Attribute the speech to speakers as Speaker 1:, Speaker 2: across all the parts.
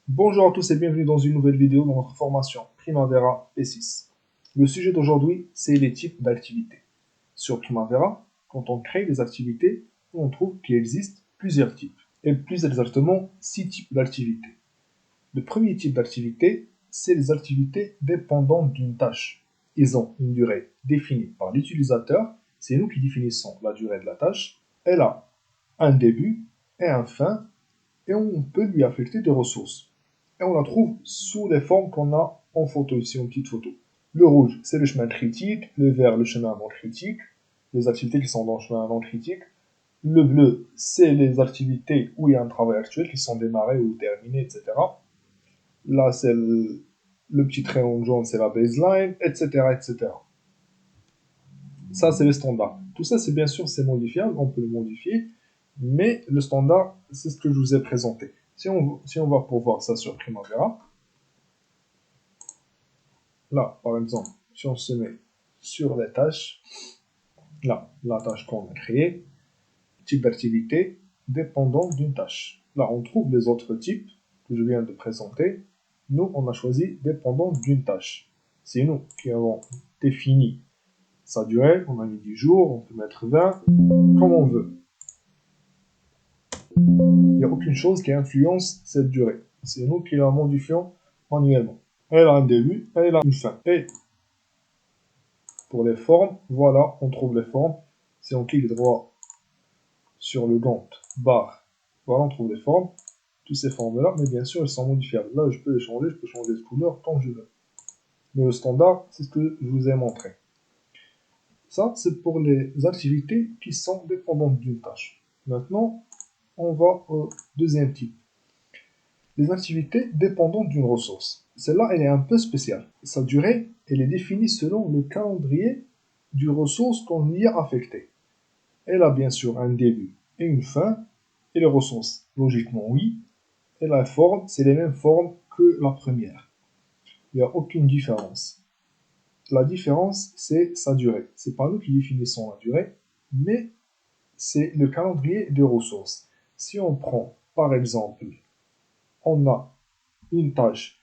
Speaker 1: Bonjour à tous et bienvenue dans une nouvelle vidéo de notre formation Primavera P6. Le sujet d'aujourd'hui, c'est les types d'activités. Sur Primavera, quand on crée des activités, on trouve qu'il existe plusieurs types, et plus exactement 6 types d'activités. Le premier type d'activité, c'est les activités dépendantes d'une tâche. Ils ont une durée définie par l'utilisateur, c'est nous qui définissons la durée de la tâche. Elle a un début et un fin, et on peut lui affecter des ressources. Et on la trouve sous les formes qu'on a en photo, ici en petite photo. Le rouge, c'est le chemin critique, le vert, le chemin non critique, les activités qui sont dans le chemin non critique. Le bleu, c'est les activités où il y a un travail actuel qui sont démarrées ou terminées, etc. Là, c'est le petit crayon jaune, c'est la baseline, etc., etc. Ça, c'est le standard. Tout ça, c'est bien sûr, c'est modifiable, on peut le modifier, mais le standard, c'est ce que je vous ai présenté. Si on va pour voir ça sur Primavera, là, par exemple, si on se met sur les tâches, là, la tâche qu'on a créée, type d'activité dépendant d'une tâche. Là, on trouve les autres types que je viens de présenter. Nous, on a choisi dépendant d'une tâche. C'est nous qui avons défini sa durée. On a mis 10 jours, on peut mettre 20, comme on veut. Il n'y a aucune chose qui influence cette durée. C'est nous qui la modifions manuellement. Elle a un début, elle a une fin. Et pour les formes, voilà, on trouve les formes. Si on clique droit sur le gant barre, voilà, on trouve les formes. Toutes ces formes-là, mais bien sûr, elles sont modifiables. Là, je peux les changer, je peux changer de couleur quand je veux. Mais le standard, c'est ce que je vous ai montré. Ça, c'est pour les activités qui sont dépendantes d'une tâche. Maintenant, on va au deuxième type. Les activités dépendantes d'une ressource. Celle-là, elle est un peu spéciale. Sa durée, elle est définie selon le calendrier du ressource qu'on y a affecté. Elle a bien sûr un début et une fin, et les ressources, logiquement oui, et la forme, c'est les mêmes formes que la première. Il n'y a aucune différence. La différence, c'est sa durée. C'est pas nous qui définissons la durée, mais c'est le calendrier des ressources. Si on prend, par exemple, on a une tâche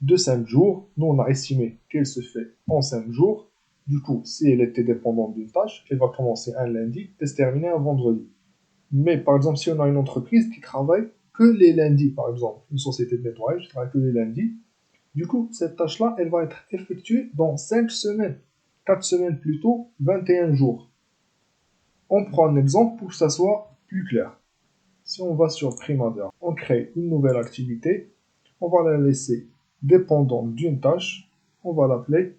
Speaker 1: de 5 jours, nous on a estimé qu'elle se fait en 5 jours. Du coup, si elle était dépendante d'une tâche, elle va commencer un lundi et se terminer un vendredi. Mais par exemple, si on a une entreprise qui travaille que les lundis, par exemple, une société de nettoyage qui travaille que les lundis, du coup, cette tâche-là, elle va être effectuée dans 5 semaines. 4 semaines plus tôt, 21 jours. On prend un exemple pour que ça soit plus clair. Si on va sur Primavera, on crée une nouvelle activité, on va la laisser dépendante d'une tâche, on va l'appeler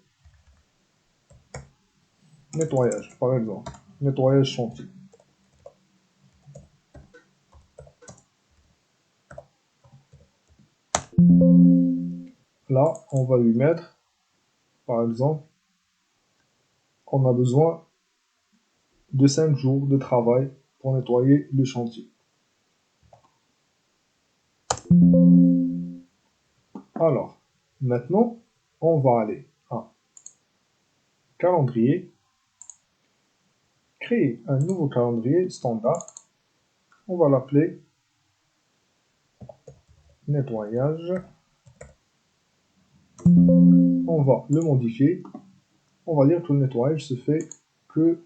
Speaker 1: nettoyage, par exemple. Nettoyage chantier. Là, on va lui mettre, par exemple, on a besoin de 5 jours de travail pour nettoyer le chantier. Alors, maintenant, on va aller à calendrier, créer un nouveau calendrier standard. On va l'appeler nettoyage. On va le modifier. On va dire que le nettoyage se fait que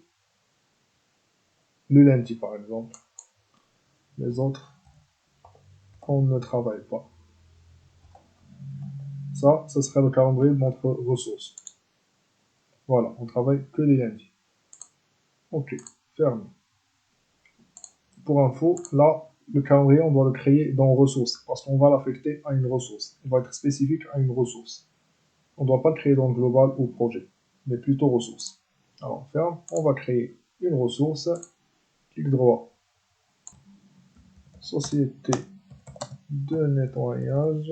Speaker 1: le lundi, par exemple. Les autres, on ne travaille pas. Ça serait le calendrier de notre ressource. Voilà, on travaille que les lundis. Ok, fermé. Pour info, là, le calendrier, on doit le créer dans ressources, parce qu'on va l'affecter à une ressource. Il va être spécifique à une ressource. On ne doit pas le créer dans le global ou projet, mais plutôt ressources. Alors, on ferme, on va créer une ressource, clic droit, société de nettoyage.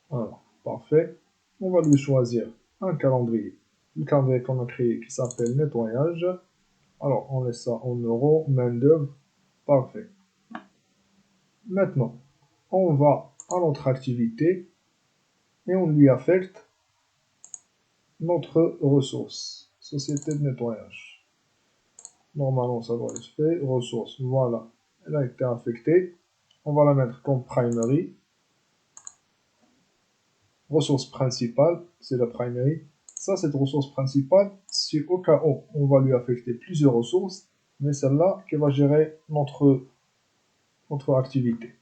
Speaker 1: Voilà, parfait. On va lui choisir un calendrier. Le calendrier qu'on a créé qui s'appelle nettoyage. Alors, on laisse ça en euros, main d'œuvre, parfait. Maintenant, on va à notre activité et on lui affecte notre ressource, société de nettoyage. Normalement, ça doit être fait. Ressources, voilà. Elle a été affectée. On va la mettre comme primary. Ressource principale, c'est la primary. Ça, cette ressource principale, c'est au cas où on va lui affecter plusieurs ressources, mais celle-là qui va gérer notre activité.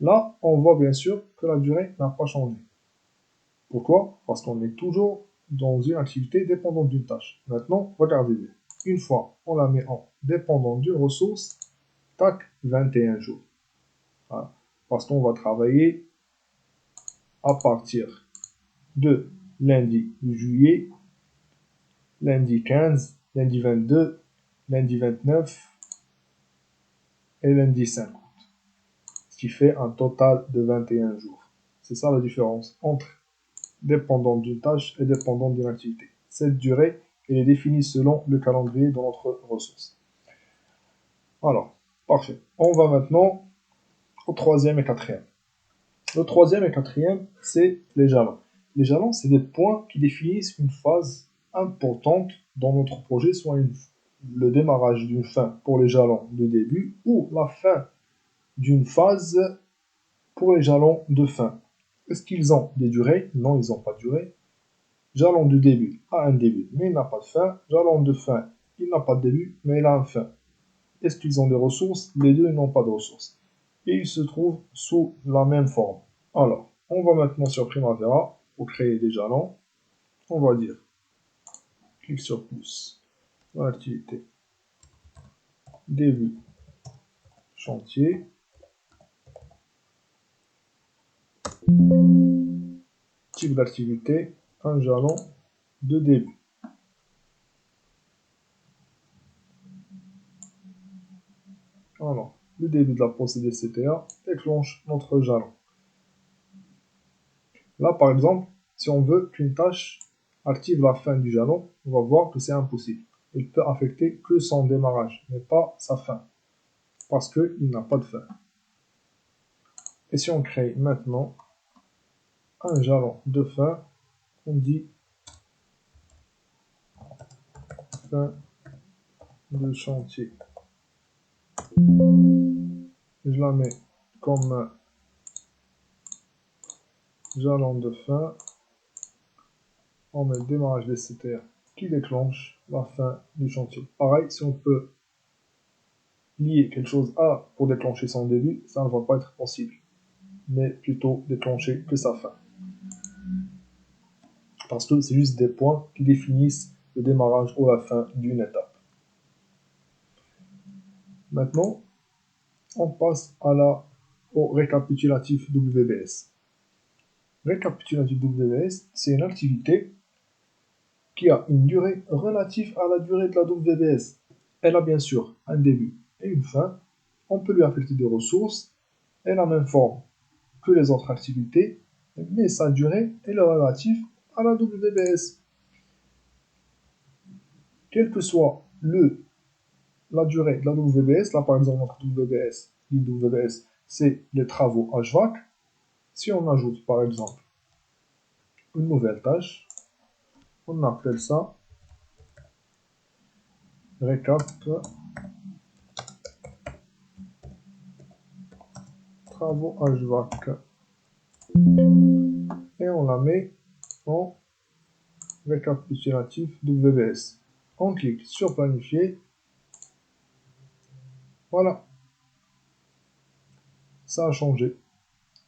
Speaker 1: Là, on voit bien sûr que la durée n'a pas changé. Pourquoi? Parce qu'on est toujours dans une activité dépendante d'une tâche. Maintenant, regardez bien. Une fois on la met en dépendant d'une ressource, tac, 21 jours. Voilà. Parce qu'on va travailler à partir de lundi juillet, lundi 15, lundi 22, lundi 29 et lundi 5 août. Ce qui fait un total de 21 jours. C'est ça la différence entre dépendant d'une tâche et dépendant d'une activité. Cette durée, elle est définie selon le calendrier de notre ressource. Alors, parfait. On va maintenant au troisième et quatrième. Le troisième et quatrième, c'est les jalons. Les jalons, c'est des points qui définissent une phase importante dans notre projet, soit le démarrage d'une fin pour les jalons de début ou la fin d'une phase pour les jalons de fin. Est-ce qu'ils ont des durées? Non, ils n'ont pas de durée. Jalon de début a un début, mais il n'a pas de fin. Jalon de fin, il n'a pas de début, mais il a une fin. Est-ce qu'ils ont des ressources? Les deux n'ont pas de ressources. Et ils se trouvent sous la même forme. Alors, on va maintenant sur Primavera pour créer des jalons. On va dire, clic sur plus, dans l'activité, début, chantier. Type d'activité, un jalon de début. Alors, le début de la procédure CTA déclenche notre jalon. Là, par exemple, si on veut qu'une tâche active la fin du jalon, on va voir que c'est impossible. Il peut affecter que son démarrage, mais pas sa fin, parce qu'il n'a pas de fin. Et si on crée maintenant un jalon de fin, on dit fin de chantier. Je la mets comme jalon de fin. On met le démarrage des CTR qui déclenche la fin du chantier. Pareil, si on peut lier quelque chose à pour déclencher son début, ça ne va pas être possible, mais plutôt déclencher que sa fin. Parce que c'est juste des points qui définissent le démarrage ou la fin d'une étape. Maintenant, on passe au récapitulatif WBS. Récapitulatif WBS, c'est une activité qui a une durée relative à la durée de la WBS. Elle a bien sûr un début et une fin. On peut lui affecter des ressources et la même forme que les autres activités, mais sa durée est relative à la WBS. Quelle que soit la durée de la WBS, là par exemple notre WBS, c'est les travaux HVAC. Si on ajoute par exemple une nouvelle tâche, on appelle ça récap travaux HVAC et on la met en récapitulatif WBS. On clique sur planifier. Voilà, ça a changé.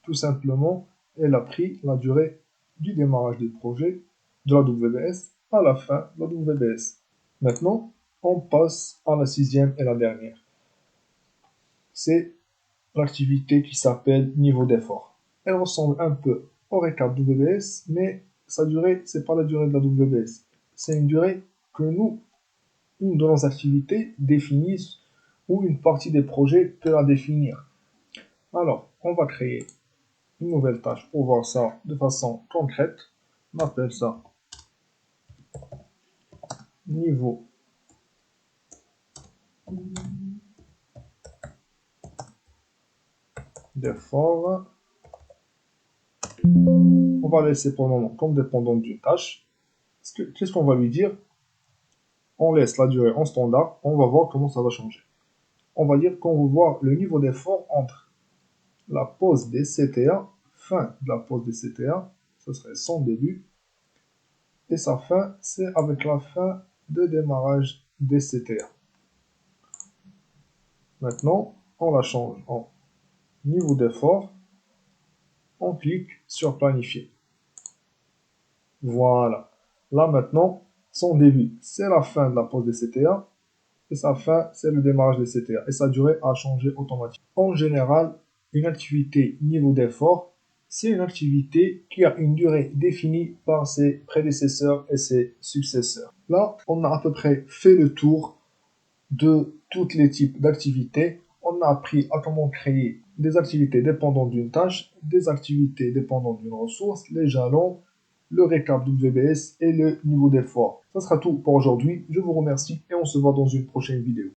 Speaker 1: Tout simplement, elle a pris la durée du démarrage du projet de la WBS à la fin de la WBS. Maintenant, on passe à la sixième et la dernière. C'est l'activité qui s'appelle niveau d'effort. Elle ressemble un peu au récap WBS, mais sa durée, c'est pas la durée de la WBS. C'est une durée que une de nos activités définissent ou une partie des projets peut la définir. Alors, on va créer une nouvelle tâche pour voir ça de façon concrète. On appelle ça niveau d'effort. On va laisser pour le moment comme dépendant d'une tâche. Qu'est-ce qu'on va lui dire? on laisse la durée en standard, on va voir comment ça va changer. On va dire qu'on va voir le niveau d'effort entre la pause des CTA, fin de la pause des CTA, ce serait son début, et sa fin, c'est avec la fin de démarrage des CTA. Maintenant, on la change en niveau d'effort, on clique sur planifier. Voilà. Là maintenant, son début, c'est la fin de la pause des CTA, et sa fin, c'est le démarrage des CTA, et sa durée a changé automatiquement. En général, une activité niveau d'effort, c'est une activité qui a une durée définie par ses prédécesseurs et ses successeurs. Là, on a à peu près fait le tour de tous les types d'activités. On a appris à comment créer des activités dépendantes d'une tâche, des activités dépendantes d'une ressource, les jalons, le récap WBS et le niveau d'effort. Ça sera tout pour aujourd'hui. Je vous remercie et on se voit dans une prochaine vidéo.